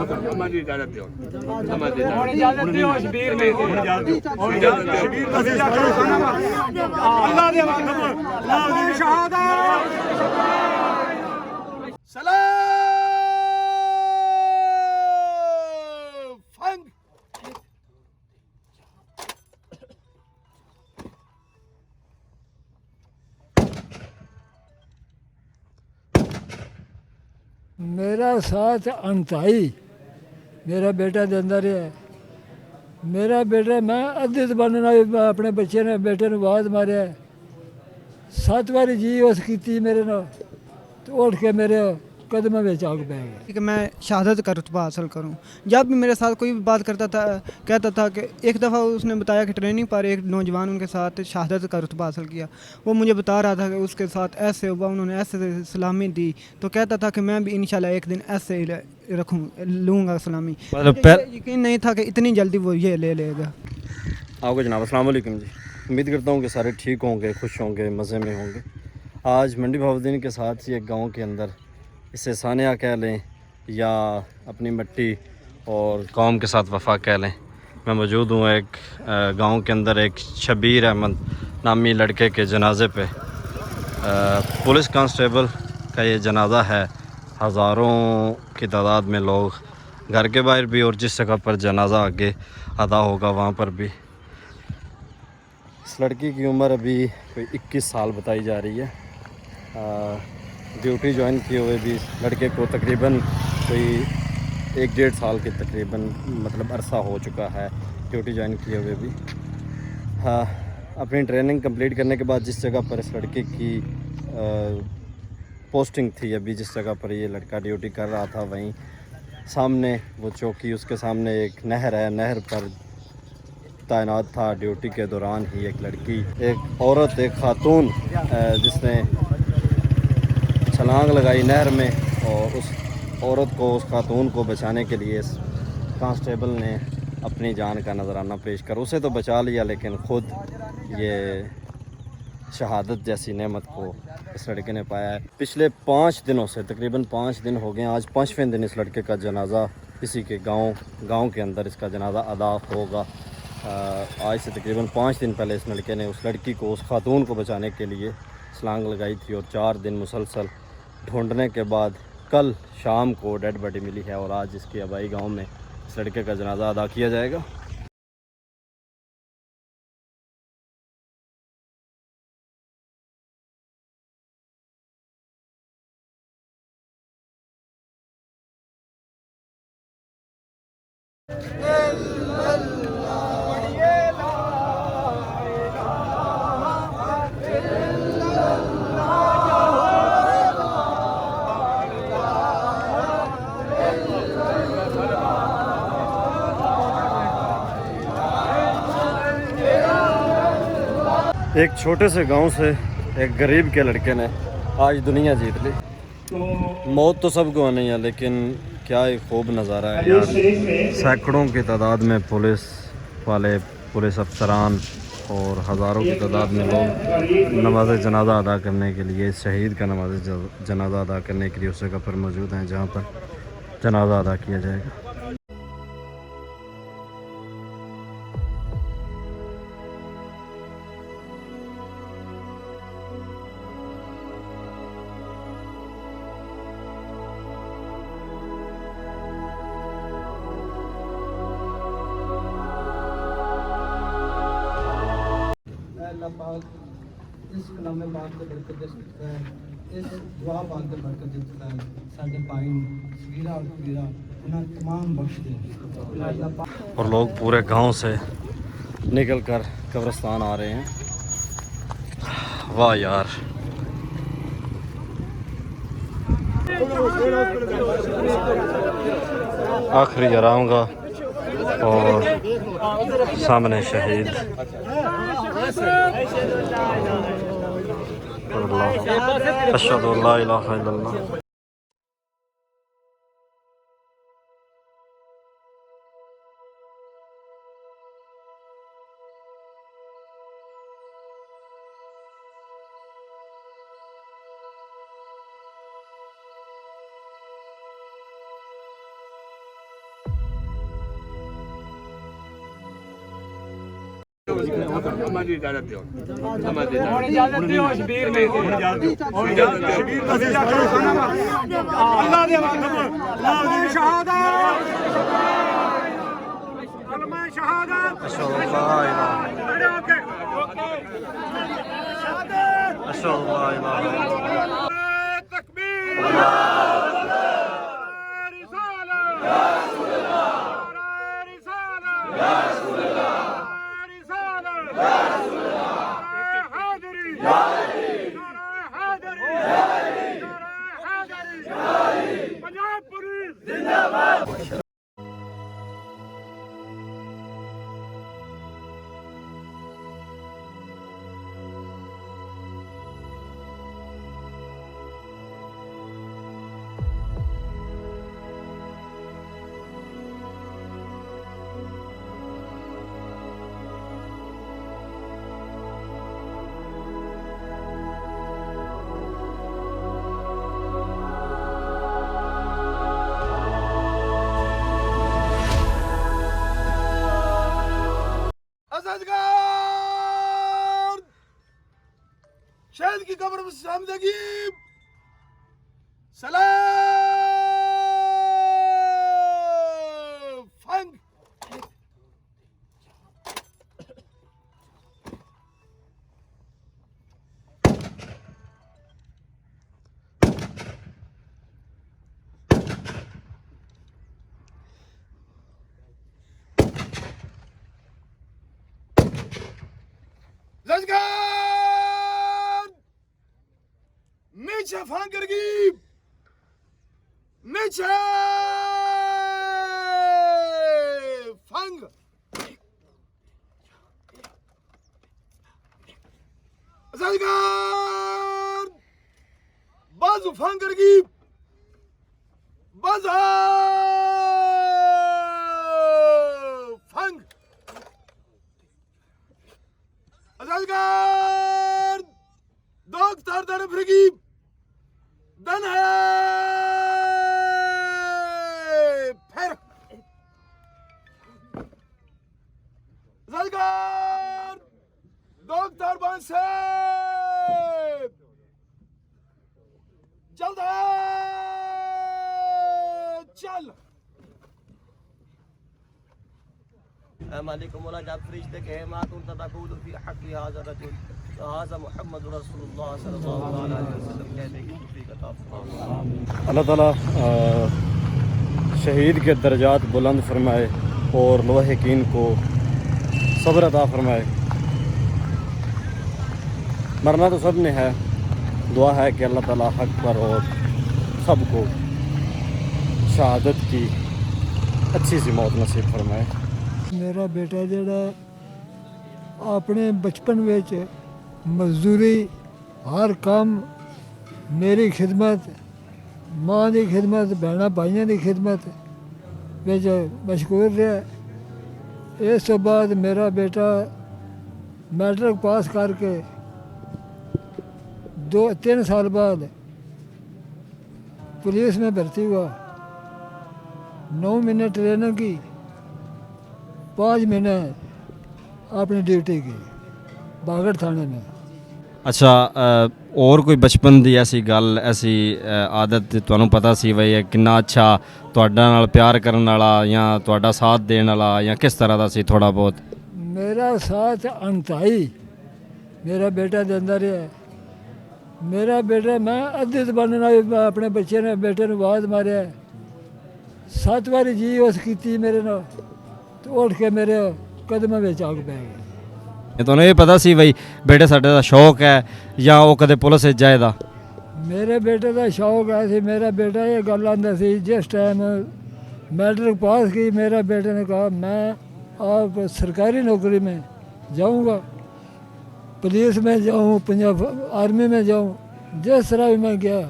हमारी इजाजत दो, हमारी इजाजत दो। शबीर में शबीर का सीधा करो अल्लाह दे शहादत सलाम फंग। मेरा साथ अंताई मेरा बेटा दे अंदर है। मेरा बेटा मैं अद्धे जबान अपने बच्चे ने बेटे ने आवाज मारिया 7 बारी जी उस की मेरे ना तो उठ के मेरे कदम में आग पै गया कि मैं शहादत का रुतबा हासिल करूं। जब भी मेरे साथ कोई भी बात करता था कहता था कि एक दफ़ा उसने बताया कि ट्रेनिंग पर एक नौजवान उनके साथ शहादत का रुतबा हासिल किया। वो मुझे बता रहा था कि उसके साथ ऐसे हुआ, उन्होंने ऐसे सलामी दी, तो कहता था कि मैं भी इंशाल्लाह एक दिन ऐसे ही लूँगा सलामी। यकीन नहीं था कि इतनी जल्दी वो ये ले लेगा। आपको जनाब अस्सलाम वालेकुम जी। उम्मीद करता हूँ कि सारे ठीक होंगे, खुश होंगे, मज़े में होंगे। आज मंडी बहाउद्दीन के साथ ये गांव के अंदर इसे सानिया कह लें या अपनी मिट्टी और कौम के साथ वफा कह लें, मैं मौजूद हूँ एक गांव के अंदर एक शबीर अहमद नामी लड़के के जनाजे पे। पुलिस कांस्टेबल का ये जनाजा है। हज़ारों की तादाद में लोग घर के बाहर भी और जिस जगह पर जनाजा आगे अदा होगा वहाँ पर भी। इस लड़की की उम्र अभी कोई 21 साल बताई जा रही है। ड्यूटी ज्वाइन किए हुए भी लड़के को तकरीबन कोई 1-1.5 साल के तकरीबन मतलब अरसा हो चुका है ड्यूटी ज्वाइन किए हुए भी। हाँ, अपनी ट्रेनिंग कंप्लीट करने के बाद जिस जगह पर इस लड़के की पोस्टिंग थी, अभी जिस जगह पर ये लड़का ड्यूटी कर रहा था, वहीं सामने वो चौकी, उसके सामने एक नहर है। नहर पर तैनात था ड्यूटी के दौरान ही एक लड़की, एक औरत, एक खातून जिसने छलांग लगाई नहर में और उस औरत को, उस खातून को बचाने के लिए कांस्टेबल ने अपनी जान का नजराना पेश कर उसे तो बचा लिया, लेकिन ख़ुद ये शहादत जैसी नेमत को इस लड़के ने पाया है। पिछले 5 दिनों से, तकरीबन 5 दिन हो गए, आज 5वें दिन इस लड़के का जनाजा इसी के गांव के अंदर इसका जनाजा अदा होगा। आज से तकरीबन 5 दिन पहले इस लड़के ने उस लड़की को, उस खातून को बचाने के लिए छलांग लगाई थी और 4 दिन मुसलसल ढूंढने के बाद कल शाम को डेड बॉडी मिली है और आज इसके आबाई गांव में इस लड़के का जनाजा अदा किया जाएगा। एक छोटे से गांव से एक गरीब के लड़के ने आज दुनिया जीत ली। मौत तो सबको आनी है, लेकिन क्या एक खूब नज़ारा है यार। सैकड़ों की तादाद में पुलिस वाले, पुलिस अफसरान और हज़ारों की तादाद में लोग नमाज जनाजा अदा करने के लिए, शहीद का नमाज जनाजा अदा करने के लिए उस जगह पर मौजूद हैं जहाँ पर जनाजा अदा किया जाएगा। इस कलामे पाक के बरकत दे सकता है, इस दुआ पाक के बरकत दे सकता है। साढ़े भाई सगीरा और कबीरा उन्हें तमाम बख्श दे। और लोग पूरे गांव से निकल कर कब्रिस्तान आ रहे हैं। वाह यार, आखिरी आरामगाह और सामने शहीद। अशहदु अल्ला इलाहा इल्लल्लाह। हमारी इजाजत दो इजाजत दियो शबीर में शबीर का सीधा करो खाना अल्लाह दे कलमा शहादत कलमा शहादत तकबीर शहीद की कब्र में शामिदगी सलाम फंग नीचे फांकर की नीचे फंग अज़ादगार बाजू फांकर की बाजा फंग अज़ादगार डॉक्टर तरफ रगी दन है फिर जलगार डॉक्टर बन से जल्द चल मालिक मौला जब फरिश्ते कहे मातुन ततकूल फी हक़ हाज़ा रजुल हाज़ा मुहम्मद रसूलुल्लाह सल्लल्लाहु अलैहि वसल्लम कहने की तौफीक अता फरमाए। अल्लाह ताला शहीद के दर्जात बुलंद फरमाए और लोहिकीन को सब्र अता फरमाए। मरना तो सब ने है, दुआ है कि अल्लाह ताला हक पर और सबको शहादत की अच्छी सी मौत नसीब फरमाए। मेरा बेटा जड़ा अपने बचपन में मजदूरी हर काम मेरी खिदमत माँ की खिदमत भैन भाइयों की खिदमत विच मशगूल रहा। इस तो बाद मेरा बेटा मैट्रिक पास करके 2-3 साल बाद पुलिस में भर्ती हुआ। 9 महीने ट्रेनिंग की, 5 महीने अपनी ड्यूटी की बागड़ थाने में। अच्छा और कोई बचपन दी ऐसी गल ऐसी आदत तुहानू पता सी बई किन्ना अच्छा तुहाडा नाल प्यार करन वाला या तुहाडा साथ देण वाला या किस तरह दा सी थोड़ा बहुत? मेरा साथ अंताई मेरा बेटा देंदा रहा। मेरा बेटा मैं अद्धित बनना अपने बच्चे ने बेटे ने आवाज मारिया 7 बारी जी उस की मेरे नाल तो उठ के मेरे कदमों में आग पै गए। तुहानू ये पता सी बई बेटे साडे दा शौक है या वो कदे पुलिस विच जाएदा? मेरे बेटे का शौक है सी। मेरा बेटा ये गल आंदा सी जिस टाइम मैट्रिक पास की मेरा बेटे ने कहा मैं आप सरकारी नौकरी में जाऊंगा, पुलिस में जाऊं, पंजाब आर्मी में जाऊं, जिस तरह भी मैं गया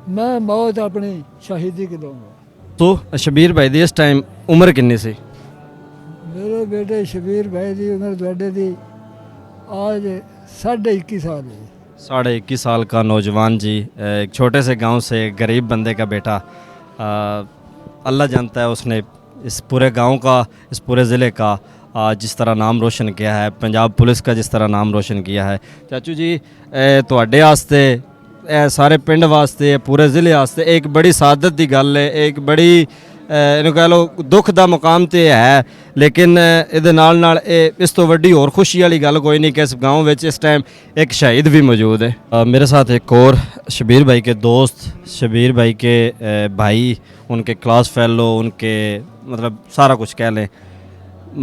मैं मौत अपनी शहीदी की दूंगा। तो शबीर भाई दी इस टाइम उम्र कितनी सी? मेरे बेटे शबीर भाई की उम्र थोड़े दी आज 21.5 साल है। 21.5 साल का नौजवान जी, एक छोटे से गांव से गरीब बंदे का बेटा। अल्लाह जानता है उसने इस पूरे गांव का, इस पूरे ज़िले का आज जिस तरह नाम रोशन किया है, पंजाब पुलिस का जिस तरह नाम रोशन किया है। चाचू जी तुहाडे आस्ते सारे पिंड वास्ते पूरे ज़िले वास्ते एक बड़ी सादत की गल है, एक बड़ी ਇਹਨੂੰ कह लो दुख का मुकाम तो है, लेकिन ਇਹਦੇ ਨਾਲ ਨਾਲ इस तो वड्डी और खुशी वाली गल कोई नहीं कि इस गाँव में इस टाइम एक शहीद भी मौजूद है। मेरे साथ एक और शबीर भाई के दोस्त, शबीर भाई के भाई, उनके क्लास फेलो, उनके मतलब सारा कुछ कह लें,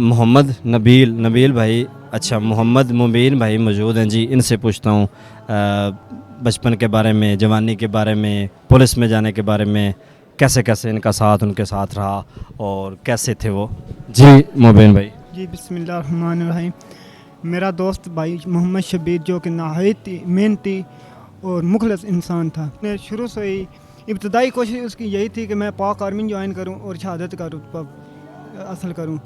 मोहम्मद नबील भाई, अच्छा मोहम्मद मुबीन भाई मौजूद हैं जी। इनसे पूछता हूँ बचपन के बारे में, जवानी के बारे में, पुलिस में जाने के बारे में, कैसे कैसे इनका साथ उनके साथ रहा और कैसे थे वो। जी मुबीन भाई। जी बिस्मिल्लाहिर्रहमानिर्रहीम। मेरा दोस्त भाई मोहम्मद शबीर जो कि नहायत मेहनती और मुखलस इंसान था। मैं शुरू से ही इब्तदाई कोशिश उसकी यही थी कि मैं पाक आर्मी ज्वाइन करूं और शहादत का रुतबा हासिल करूं।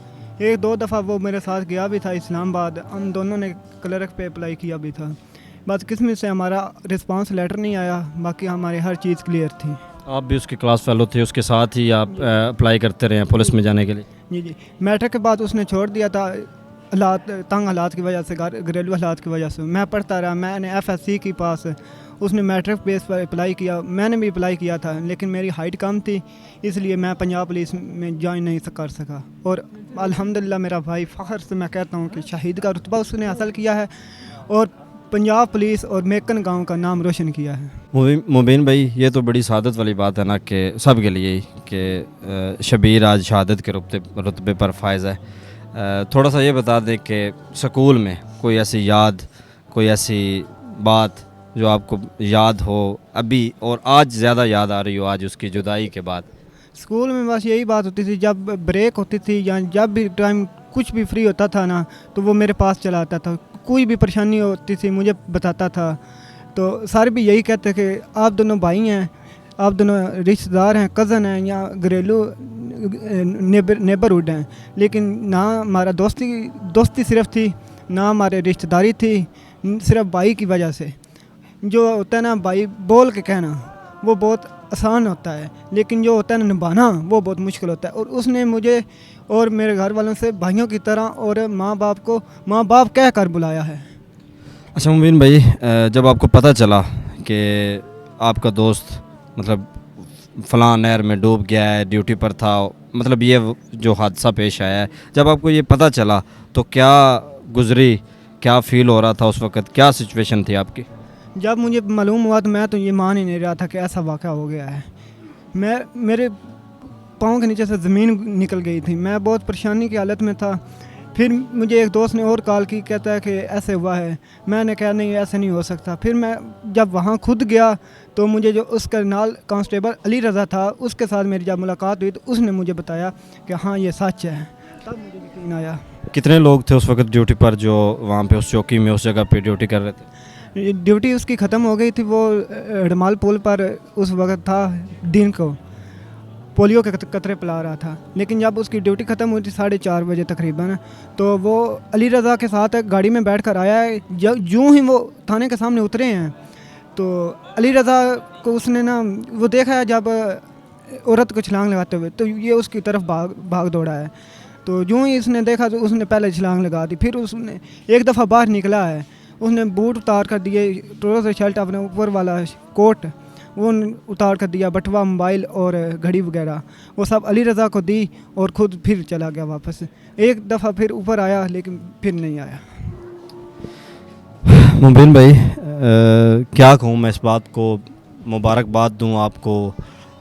एक दो दफ़ा वो मेरे साथ गया भी था इस्लामाबाद, हम दोनों ने क्लर्क पे अप्लाई किया भी था। बस किस्मत से हमारा रिस्पांस लेटर नहीं आया, बाकी हमारी हर चीज़ क्लियर थी। आप भी उसके क्लास फेलो थे, उसके साथ ही आप अप्लाई करते रहे हैं पुलिस में जाने के लिए? जी मैट्रिक के बाद उसने छोड़ दिया था, हालात तंग हालात की वजह से, घरेलू हालात की वजह से। मैं पढ़ता रहा, मैंने FSC की पास, उसने मैट्रिक बेस पर अप्लाई किया, मैंने भी अप्लाई किया था, लेकिन मेरी हाइट कम थी, इसलिए मैं पंजाब पुलिस में ज्वाइन नहीं कर सका। और अल्हम्दुलिल्लाह मेरा भाई फ़ख्र से मैं कहता हूँ कि शहीद का रुतबा उसने हासिल किया है और पंजाब पुलिस और मेकन गांव का नाम रोशन किया है। मुबीन भाई, ये तो बड़ी सादत वाली बात है ना कि सब के लिए कि शबीर आज शहादत के रुतबे पर फायज़ है। थोड़ा सा ये बता दें कि स्कूल में कोई ऐसी याद, कोई ऐसी बात जो आपको याद हो अभी और आज ज़्यादा याद आ रही हो आज उसकी जुदाई के बाद? स्कूल में बस यही बात होती थी, जब ब्रेक होती थी या जब भी टाइम कुछ भी फ्री होता था ना, तो वो मेरे पास चला आता था। कोई भी परेशानी होती थी मुझे बताता था। तो सारे भी यही कहते कि आप दोनों भाई हैं, आप दोनों रिश्तेदार हैं, कज़न हैं या घरेलू नेबरहुड हैं, लेकिन ना हमारा दोस्ती सिर्फ थी, ना हमारे रिश्तेदारी थी, सिर्फ भाई की वजह से। जो होता है ना भाई बोल के कहना वो बहुत आसान होता है, लेकिन जो होता है ना निभाना वो बहुत मुश्किल होता है। और उसने मुझे और मेरे घर वालों से भाइयों की तरह और माँ बाप कह कर बुलाया है। अच्छा मुबीन भाई, जब आपको पता चला कि आपका दोस्त मतलब फ़लाँ नहर में डूब गया है, ड्यूटी पर था, मतलब ये जो हादसा पेश आया है, जब आपको ये पता चला तो क्या गुजरी, क्या फ़ील हो रहा था उस वक़्त, क्या सिचुएशन थी आपकी? जब मुझे मालूम हुआ तो मैं तो ये मान ही नहीं रहा था कि ऐसा वाक़या हो गया है। मेरे पाँव के नीचे से ज़मीन निकल गई थी, मैं बहुत परेशानी की हालत में था। फिर मुझे एक दोस्त ने और कॉल की, कहता है कि ऐसे हुआ है। मैंने कहा नहीं ऐसे नहीं हो सकता। फिर मैं जब वहाँ खुद गया तो मुझे जो उसका नाल कांस्टेबल अली रज़ा था, उसके साथ मेरी जब मुलाकात हुई तो उसने मुझे बताया कि हाँ ये सच है, तब मुझे यकीन आया। कितने लोग थे उस वक्त ड्यूटी पर जो वहाँ पे उस चौकी में उस जगह पे ड्यूटी कर रहे थे? ड्यूटी उसकी ख़त्म हो गई थी, वो हड़माल पुल पर उस वक्त था, दिन को पोलियो के कतरे पिला रहा था। लेकिन जब उसकी ड्यूटी ख़त्म हुई थी 4:30 बजे तकरीबन, तो वो अली रज़ा के साथ गाड़ी में बैठ कर आया है। यूँ ही वो थाने के सामने उतरे हैं तो अली रज़ा को उसने ना वो देखा है जब औरत को छलांग लगाते हुए, तो ये उसकी तरफ भाग दौड़ा है। तो यूँ ही उसने देखा तो उसने पहले छलांग लगा दी। फिर उसने एक दफ़ा बाहर निकला है, उसने बूट उतार कर दिए, ट्राउज़र शर्ट अपने ऊपर वाला कोट वो उतार कर दिया, बटवा मोबाइल और घड़ी वगैरह वो सब अली रज़ा को दी और ख़ुद फिर चला गया वापस। एक दफ़ा फिर ऊपर आया लेकिन फिर नहीं आया। मुबीन भाई, क्या कहूँ मैं इस बात को, मुबारकबाद दूँ आपको,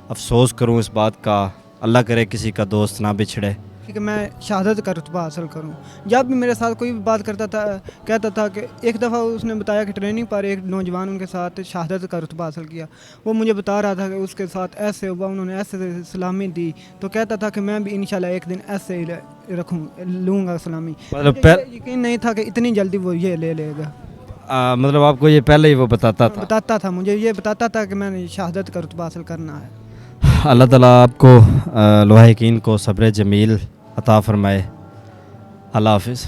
अफसोस करूँ इस बात का, अल्लाह करे किसी का दोस्त ना बिछड़े कि मैं शहादत का रुतबा हासिल करूं। जब भी मेरे साथ कोई भी बात करता था, कहता था कि एक दफ़ा उसने बताया कि ट्रेनिंग पर एक नौजवान उनके साथ शहादत का रुतबा हासिल किया। वो मुझे बता रहा था कि उसके साथ ऐसे हुआ, उन्होंने ऐसे सलामी दी, तो कहता था कि मैं भी इंशाल्लाह एक दिन ऐसे ही लूँगा सलामी। मतलब यकीन नहीं था कि इतनी जल्दी वो ये ले लेगा। मतलब आपको ये पहले ही वो बताता था? मुझे ये बताता था कि मैंने शहादत का रुतबा हासिल करना है। अल्लाह ताला आपको लोहा यकीन को सब्र जमील अता फरमाए। अल्लाह हाफिज़।